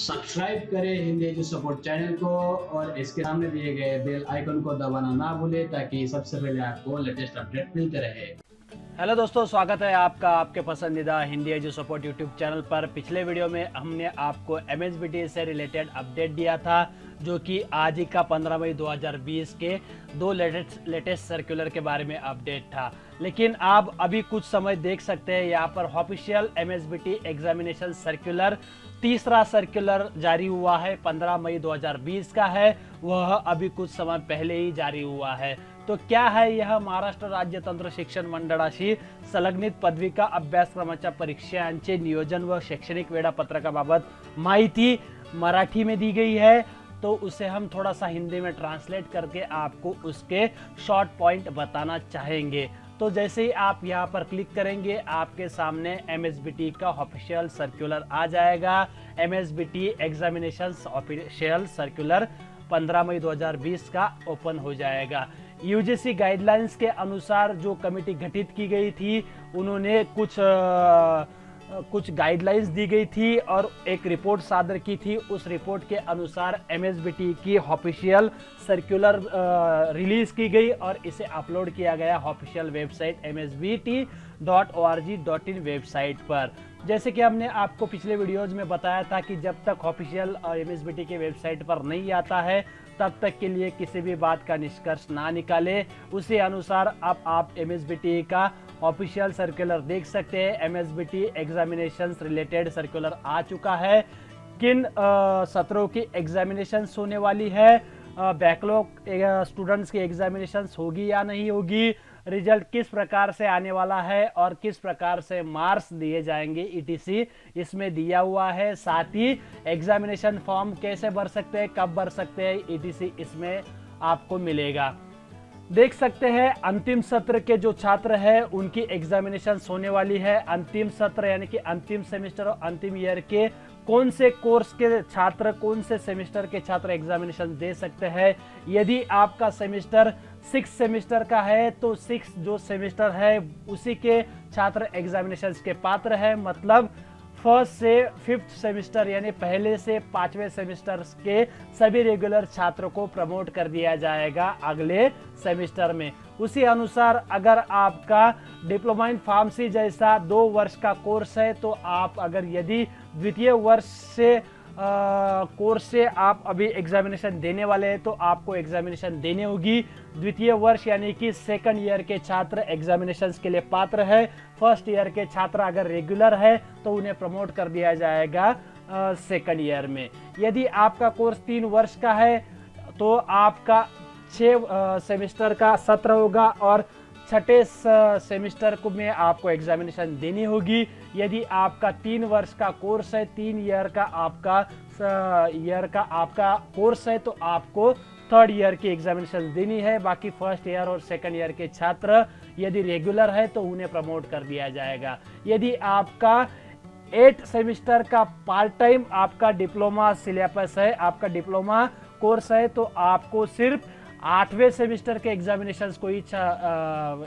Subscribe करें Hindi edu support channel को और इसके सामने दिए गए बेल आइकन को दबाना ना भूलें ताकि सबसे पहले आपको लेटेस्ट अपडेट मिलते रहे। हेलो दोस्तों, स्वागत है आपका आपके पसंदीदा Hindi edu support YouTube channel पर। पिछले वीडियो में हमने आपको एमएसबीटी से रिलेटेड अपडेट दिया था, जो कि आज ही का 15 मई 2020 के दो लेटेस्ट सर्कुलर के बारे में अपडेट था। लेकिन आप अभी कुछ समय देख सकते हैं, यहाँ पर ऑफिशियल एमएसबीटी एग्जामिनेशन सर्कुलर तीसरा सर्कुलर जारी हुआ है, 15 मई 2020 का है। वह अभी कुछ समय पहले ही जारी हुआ है। तो क्या है यह? महाराष्ट्र राज्य तंत्र शिक्षण मंडळाशी संलग्नित पदविका अभ्यासक्रमाच्या परीक्षांचे नियोजन व शैक्षणिक वेळापत्रकाबाबत माहिती मराठी में दी गई है। तो उसे हम थोड़ा सा हिंदी में ट्रांसलेट करके आपको उसके शॉर्ट पॉइंट बताना चाहेंगे। तो जैसे ही आप यहाँ पर क्लिक करेंगे, आपके सामने एमएसबीटी का ऑफिशियल सर्कुलर आ जाएगा। एमएसबीटी एग्जामिनेशंस ऑफिशियल सर्कुलर 15 मई 2020 का ओपन हो जाएगा। यूजीसी गाइडलाइंस के अनुसार जो कमेटी गठित की गई थी, उन्होंने कुछ गाइडलाइंस दी गई थी और एक रिपोर्ट सादर की थी। उस रिपोर्ट के अनुसार एमएसबीटी की ऑफिशियल सर्कुलर रिलीज की गई और इसे अपलोड किया गया ऑफिशियल वेबसाइट msbt.org.in वेबसाइट पर। जैसे कि हमने आपको पिछले वीडियोज में बताया था कि जब तक ऑफिशियल एमएसबीटी के वेबसाइट पर नहीं आता है, तब तक के लिए किसी भी बात का निष्कर्ष ना निकाले। उसी अनुसार अब आप एमएसबीटी का ऑफिशियल सर्कुलर देख सकते हैं। एमएसबीटी एग्जामिनेशंस रिलेटेड सर्कुलर आ चुका है। किन सत्रों की एग्जामिनेशंस होने वाली है, बैकलॉग स्टूडेंट्स की एग्जामिनेशंस होगी या नहीं होगी, रिजल्ट किस प्रकार से आने वाला है और किस प्रकार से मार्क्स दिए जाएंगे, ईटीसी इसमें दिया हुआ है। साथ ही एग्जामिनेशन फॉर्म कैसे भर सकते हैं, कब भर सकते हैं, ईटीसी इसमें आपको मिलेगा। देख सकते हैं अंतिम सत्र के जो छात्र हैं उनकी एग्जामिनेशन होने वाली है। अंतिम सत्र यानी कि अंतिम सेमेस्टर और अंतिम ईयर के कौन से कोर्स के छात्र, कौन से सेमेस्टर के छात्र एग्जामिनेशन दे सकते हैं। यदि आपका सेमेस्टर 6 सेमेस्टर का है तो 6 जो सेमेस्टर है उसी के छात्र एग्जामिनेशन के पात्र है। मतलब फर्स्ट से 5th सेमेस्टर यानी पहले से 5वें सेमेस्टर के सभी रेगुलर छात्रों को प्रमोट कर दिया जाएगा अगले सेमेस्टर में। उसी अनुसार अगर आपका डिप्लोमा इन फार्मेसी जैसा 2 वर्ष का कोर्स है, तो आप अगर यदि द्वितीय वर्ष से कोर्स से आप अभी एग्जामिनेशन देने वाले हैं, तो आपको एग्जामिनेशन देनी होगी। द्वितीय वर्ष यानी कि सेकंड ईयर के छात्र एग्जामिनेशंस के लिए पात्र है। फर्स्ट ईयर के छात्र अगर रेगुलर है तो उन्हें प्रमोट कर दिया जाएगा सेकंड ईयर में। यदि आपका कोर्स 3 वर्ष का है तो आपका 6 सेमेस्टर का सत्र होगा और छठे सेमेस्टर को में आपको एग्जामिनेशन देनी होगी। यदि आपका 3 वर्ष का कोर्स है, 3 ईयर का आपका कोर्स है, तो आपको 3rd ईयर की एग्जामिनेशन देनी है। बाकी फर्स्ट ईयर और सेकंड ईयर के छात्र यदि रेगुलर है तो उन्हें प्रमोट कर दिया जाएगा। यदि आपका 8 सेमेस्टर का पार्ट टाइम आपका डिप्लोमा सिलेबस है, आपका डिप्लोमा कोर्स है, तो आपको सिर्फ 8वें सेमेस्टर के एग्जामिनेशंस को ही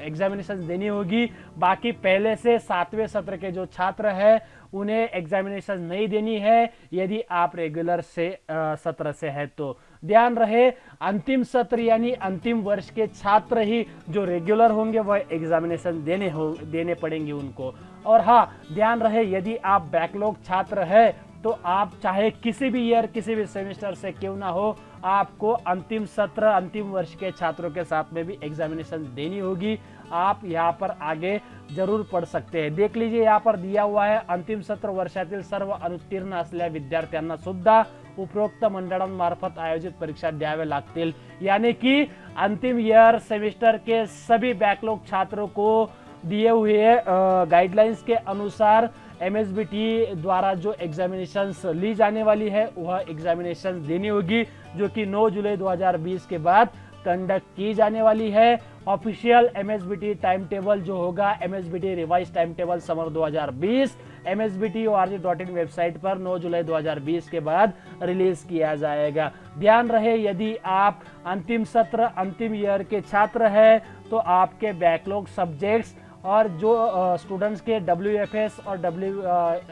एग्जामिनेशन देनी होगी। बाकी पहले से 7वें सत्र के जो छात्र हैं उन्हें एग्जामिनेशन नहीं देनी है, यदि आप रेगुलर से सत्र से है तो। ध्यान रहे, अंतिम सत्र यानी अंतिम वर्ष के छात्र ही जो रेगुलर होंगे वह एग्जामिनेशन देने पड़ेंगे उनको। और हाँ, ध्यान रहे, यदि आप बैकलॉग छात्र है तो आप चाहे किसी भी ईयर किसी भी सेमेस्टर से क्यों ना हो, आपको अंतिम सत्र अंतिम वर्ष के छात्रों के साथ में भी एग्जामिनेशन देनी होगी। आप यहाँ पर आगे जरूर पढ़ सकते हैं। देख लीजिए, यहाँ पर दिया हुआ है, अंतिम सत्र वर्षातील सर्व अनुत्तीर्ण असलेल्या विद्यार्थ्यांना सुद्धा उपरोक्त मंडळांमार्फत आयोजित परीक्षा द्यावे लागतील। यानी कि अंतिम ईयर सेमेस्टर के सभी बैकलॉग छात्रों को दिए हुए गाइडलाइंस के अनुसार एमएसबीटी द्वारा जो एग्जामिनेशंस ली जाने वाली है वह एग्जामिनेशंस देनी होगी, जो कि 9 जुलाई 2020 के बाद कंडक्ट की जाने वाली है। ऑफिशियल एमएसबीटी टाइम टेबल जो होगा, MSBT revise time table summer 2020 msbt.org.in website पर 9 जुलाई 2020 के बाद रिलीज किया जाएगा। ध्यान रहे, यदि आप अंतिम सत्र अंतिम ईयर के छात्र हैं तो आपके बैकलॉग सब्जेक्ट्स और जो स्टूडेंट्स के WFS और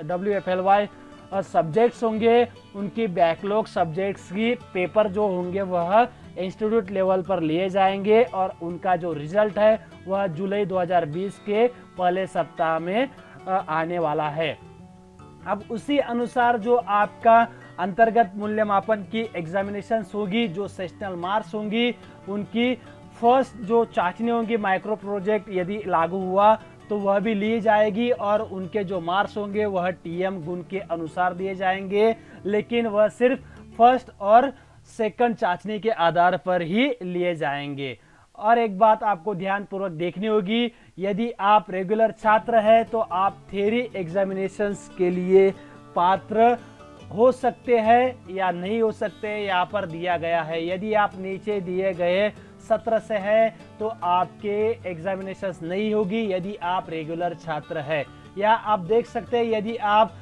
WFLY सब्जेक्ट्स होंगे उनकी बैकलॉग सब्जेक्ट्स की पेपर जो होंगे वह इंस्टीट्यूट लेवल पर लिए जाएंगे और उनका जो रिजल्ट है वह जुलाई 2020 के पहले सप्ताह में आने वाला है। अब उसी अनुसार जो आपका अंतर्गत मूल्यमापन की एग्जामिनेशंस होगी, जो सेशनल मार्क्स होंगी, उनकी फर्स्ट जो चाचनी होंगी माइक्रो प्रोजेक्ट यदि लागू हुआ तो वह भी ली जाएगी और उनके जो मार्क्स होंगे वह टीएम गुण के अनुसार दिए जाएंगे, लेकिन वह सिर्फ फर्स्ट और सेकंड चाचनी के आधार पर ही लिए जाएंगे। और एक बात आपको ध्यानपूर्वक देखनी होगी, यदि आप रेगुलर छात्र हैं तो आप थ्योरी एग्जामिनेशंस के लिए पात्र हो सकते हैं या नहीं हो सकते, यहाँ पर दिया गया है। यदि आप नीचे दिए गए सत्र से है तो आपके एग्जामिनेशंस नहीं होगी यदि आप रेगुलर छात्र हैं। या आप देख सकते हैं यदि आप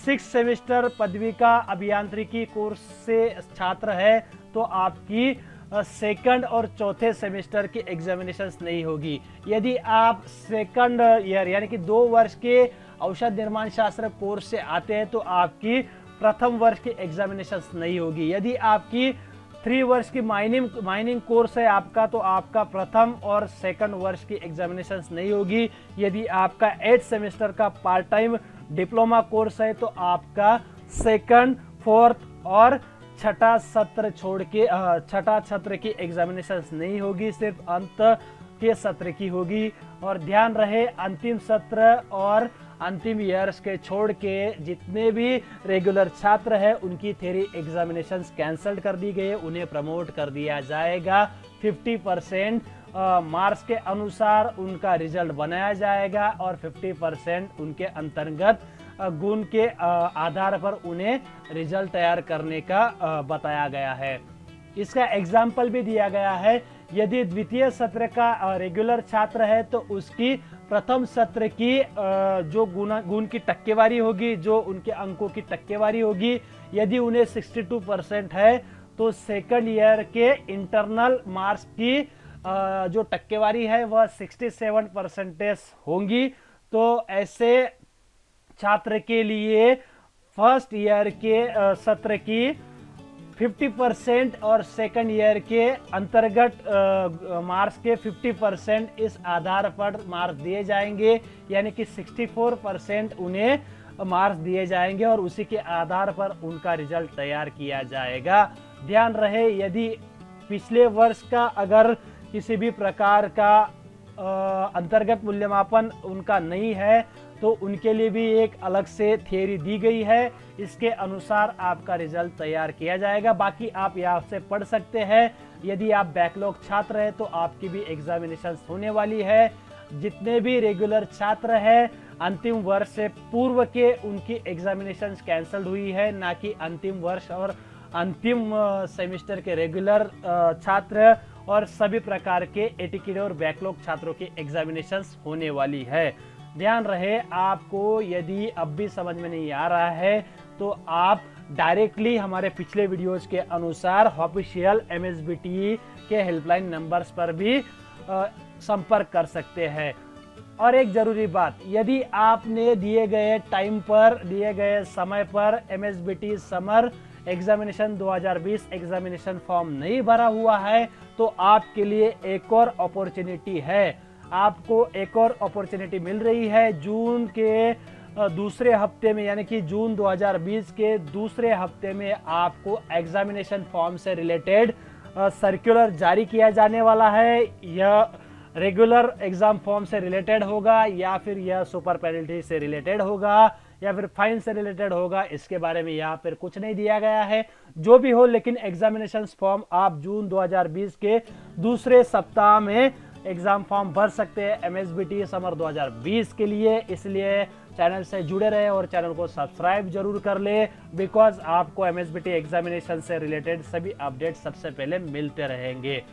6 सेमेस्टर पदवी का अभियांत्रिकी कोर्स से छात्र है तो आपकी सेकंड और चौथे सेमेस्टर की एग्जामिनेशंस नहीं होगी। यदि आप सेकंड ईयर यानी कि 2 वर्ष के औषध निर्माण शास्त्र कोर्स से आते हैं तो आपकी प्रथम वर्ष की एग्जामिनेशंस नहीं होगी। यदि आपकी 3 वर्ष की माइनिंग कोर्स है आपका तो आपका प्रथम और सेकंड वर्ष की एग्जामिनेशंस नहीं होगी। यदि आपका 8 सेमेस्टर का पार्ट टाइम डिप्लोमा कोर्स है तो आपका सेकंड, फोर्थ और छठा सत्र छोड़ के छठा सत्र की एग्जामिनेशंस नहीं होगी, सिर्फ अंत के सत्र की होगी। और ध्यान रहे अंतिम सत्र और अंतिम ईयर्स के छोड़ के जितने भी रेगुलर छात्र हैं उनकी थ्योरी एग्जामिनेशंस कैंसिल कर दी गई, उन्हें प्रमोट कर दिया जाएगा। 50% मार्क्स के अनुसार उनका रिजल्ट बनाया जाएगा और 50% उनके अंतर्गत गुण के आधार पर उन्हें रिजल्ट तैयार करने का बताया गया है। इसका एग्जाम्पल भी दिया गया है। यदि द्वितीय सत्र का रेगुलर छात्र है तो उसकी प्रथम सत्र की जो गुण की टक्केवारी होगी, जो उनके अंकों की टक्केवारी होगी, यदि उन्हें 62% है तो सेकंड ईयर के इंटरनल मार्क्स की जो टक्केवारी है वह 67% होंगी। तो ऐसे छात्र के लिए फर्स्ट ईयर के सत्र की 50% और सेकंड ईयर के अंतर्गत मार्क्स के 50% इस आधार पर मार्क्स दिए जाएंगे, यानी कि 64% उन्हें मार्क्स दिए जाएंगे और उसी के आधार पर उनका रिजल्ट तैयार किया जाएगा। ध्यान रहे यदि पिछले वर्ष का अगर किसी भी प्रकार का अंतर्गत मूल्यमापन उनका नहीं है तो उनके लिए भी एक अलग से थियरी दी गई है, इसके अनुसार आपका रिजल्ट तैयार किया जाएगा। बाकी आप यहाँ से पढ़ सकते हैं। यदि आप बैकलॉग छात्र हैं तो आपकी भी एग्जामिनेशन होने वाली है। जितने भी रेगुलर छात्र हैं अंतिम वर्ष से पूर्व के उनकी एग्जामिनेशन कैंसिल हुई है, ना कि अंतिम वर्ष और अंतिम सेमेस्टर के रेगुलर छात्र और सभी प्रकार के एटिकेड और बैकलॉग छात्रों की एग्जामिनेशंस होने वाली है। ध्यान रहे आपको यदि अब भी समझ में नहीं आ रहा है तो आप डायरेक्टली हमारे पिछले वीडियोज के अनुसार ऑफिशियल MSBTE के हेल्पलाइन नंबर्स पर भी संपर्क कर सकते हैं। और एक जरूरी बात, यदि आपने दिए गए टाइम पर, दिए गए समय पर MSBTE summer examination 2020 examination form नहीं भरा हुआ है तो आपके लिए एक और अपॉर्चुनिटी है। आपको एक और अपॉर्चुनिटी मिल रही है। जून के दूसरे हफ्ते में, यानी कि जून 2020 के दूसरे हफ्ते में आपको एग्जामिनेशन फॉर्म से रिलेटेड सर्कुलर जारी किया जाने वाला है। यह रेगुलर एग्जाम फॉर्म से रिलेटेड होगा या फिर यह सुपर पेनल्टी से रिलेटेड होगा या फिर फाइन से रिलेटेड होगा, इसके बारे में यहाँ पर कुछ नहीं दिया गया है। जो भी हो, लेकिन एग्जामिनेशन फॉर्म आप जून 2020 के दूसरे सप्ताह में एग्जाम फॉर्म भर सकते हैं MSBTE समर 2020 के लिए। इसलिए चैनल से जुड़े रहे और चैनल को सब्सक्राइब जरूर कर ले, बिकॉज आपको MSBTE एग्जामिनेशन से रिलेटेड सभी अपडेट सबसे पहले मिलते रहेंगे।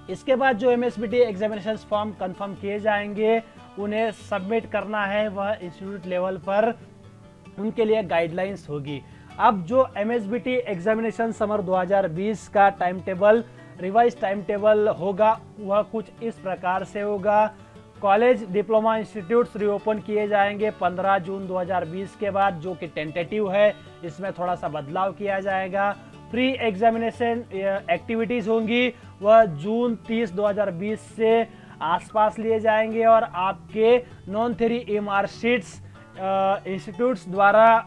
इसके बाद जो MSBTE एग्जामिनेशन फॉर्म कंफर्म किए जाएंगे उन्हें सबमिट करना है, वह इंस्टीट्यूट लेवल पर उनके लिए गाइडलाइंस होगी। अब जो MSBTE एग्जामिनेशन समर 2020 का time table, revise time table होगा, वह कुछ इस प्रकार से होगा। कॉलेज डिप्लोमा इंस्टीट्यूट्स रीओपन किए जाएंगे 15 जून 2020 के बाद, जो कि टेंटेटिव है, इसमें थोड़ा सा बदलाव किया जाएगा। प्री एग्जामिनेशन एक्टिविटीज़ होंगी वह जून 30 2020 से आसपास लिए जाएंगे और आपके non theory EMR sheets institutes द्वारा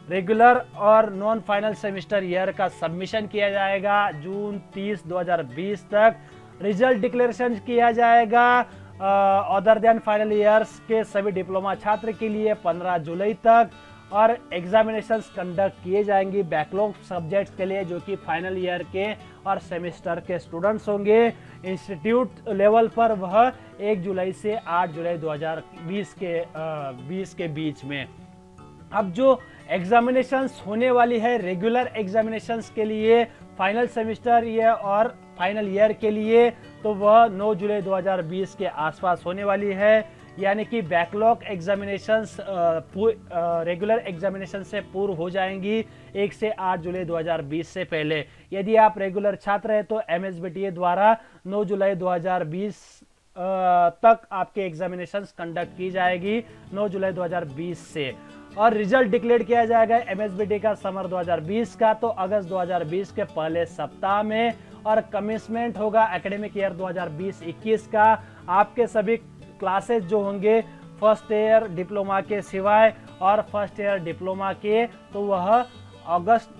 रेगुलर और नॉन फाइनल सेमेस्टर ईयर का सबमिशन किया जाएगा जून 30 2020 तक। रिजल्ट डिक्लेरेशन किया जाएगा अदर देन फाइनल ईयर्स के सभी डिप्लोमा छात्र के लिए 15 जुलाई तक, और एग्जामिनेशंस कंडक्ट किए जाएंगी बैकलॉग सब्जेक्ट्स के लिए जो कि फाइनल ईयर के और सेमेस्टर के स्टूडेंट्स होंगे। इंस्टीट्यूट लेवल पर वह 1 जुलाई से 8 जुलाई 2020 के बीच में। अब जो एग्जामिनेशंस होने वाली है रेगुलर एग्जामिनेशंस के लिए फाइनल सेमेस्टर ईयर और फाइनल ईयर के लिए, तो वह 9 जुलाई 2020 के आसपास होने वाली है। यानी कि बैकलॉग एग्जामिनेशंस रेगुलर एग्जामिनेशन से पूर्व हो जाएंगी 1 से 8 जुलाई 2020 से पहले। यदि आप रेगुलर छात्र हैं तो MSBTA द्वारा 9 जुलाई 2020 तक आपके एग्जामिनेशंस कंडक्ट की जाएगी 9 जुलाई 2020 से। और रिजल्ट डिक्लेयर किया जाएगा MSBTA का समर 2020 का तो अगस्त 2020 के पहले सप्ताह में, और कमिश्मेंट होगा एकेडमिक ईयर 2020-21 का। आपके सभी क्लासेस जो होंगे फर्स्ट ईयर डिप्लोमा के सिवाय और फर्स्ट ईयर डिप्लोमा के, तो वह अगस्त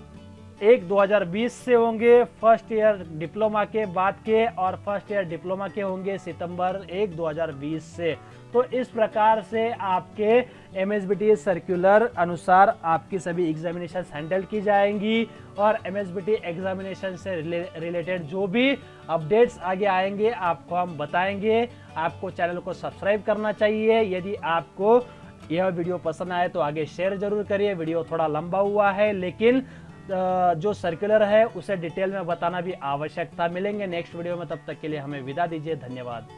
1 2020 से होंगे फर्स्ट ईयर डिप्लोमा के बाद के, और फर्स्ट ईयर डिप्लोमा के होंगे सितंबर 1 2020 से। तो इस प्रकार से आपके MSBTA सर्कुलर अनुसार आपकी सभी एग्जामिनेशन हैंडल की जाएंगी, और MSBTA एग्जामिनेशन से रिलेटेड जो भी अपडेट्स आगे आएंगे आपको हम बताएंगे। आपको चैनल को सब्सक्राइब करना चाहिए। यदि आपको यह वीडियो पसंद आए तो आगे शेयर जरूर करिए। वीडियो थोड़ा लंबा हुआ है लेकिन जो सर्कुलर है उसे डिटेल में बताना भी आवश्यक था। मिलेंगे नेक्स्ट वीडियो में, तब तक के लिए हमें विदा दीजिए। धन्यवाद।